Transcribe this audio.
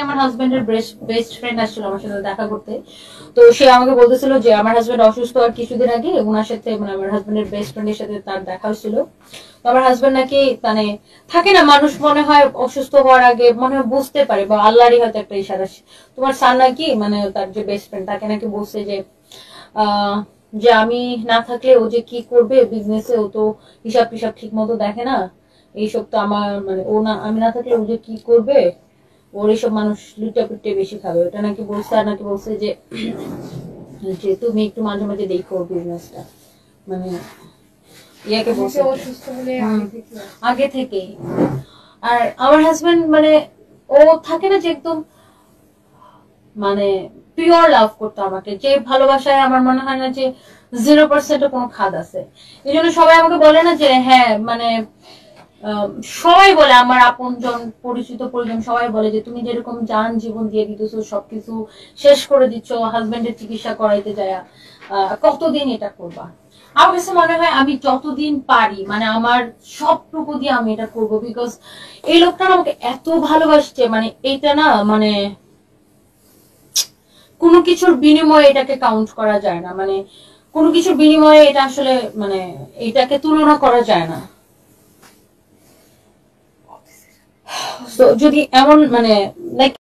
আমার হাজবেন্ডের best friend আসছিল আমার সাথে দেখা করতে। তো সে আমাকে বলতেছিল যে আমার হাজবেন্ড অসুস্থ, আর কিছুদিন আগে ওনার সাথে মানে আমার হাজবেন্ডের বেস্ট ফ্রেন্ডের সাথে তার দেখা হয়েছিল। তো আমার হাজবেন্ড নাকি মানে থাকে না মানুষ মনে হয় অসুস্থ হওয়ার আগে মনে হয় বুঝতে পারে, বা আল্লাহরই হয়তো একটা ইশারা। তোমার স্যার নাকি মানে তার যে বেস্ট ফ্রেন্ড তাকে নাকি বলছে যে যে আমি না থাকলে ও যে কি করবে বিজনেসে, ও তো হিসাব টিসাব ঠিক মতো দেখে না, এইসব তো আমার মানে ও না, আমি না থাকলে ও যে কি করবে, ওর এইসব মানুষ লুটা পুটে বেশি খাবে। ওটা নাকি বলছে, আর নাকি বলছে যে যে তুমি একটু মাঝে মাঝে দেখো বিজনেসটা, মানে ইয়াকে বলছে আগে থেকে। আর আমার হাজবেন্ড মানে ও থাকে না যে একদম মানে পিওর লাভ করতো আমাকে, যে ভালোবাসায় আমার মনে হয় না যে 0% কোনো খাদ আছে। এই জন্য সবাই আমাকে বলে না যে হ্যাঁ মানে সবাই বলে আমার আপনজন পরিচিত পরিজন সবাই বলে যে তুমি যেরকম জান জীবন দিয়ে দিতেছো, সবকিছু শেষ করে দিচ্ছ হাজবেন্ডের চিকিৎসা করাইতে যায়, কতদিন এটা করবা। আমার কাছে মনে হয় আমি যতদিন পারি মানে আমার সবটুকু দিয়ে আমি এটা করবো, বিকজ এই লোকটা আমাকে এত ভালোবাসছে, মানে এইটা না মানে কোনো কিছুর বিনিময়ে এটাকে কাউন্ট করা যায় না, মানে কোনো কিছুর বিনিময়ে এটা আসলে মানে এটাকে তুলনা করা যায় না। তো যদি এমন মানে লাইক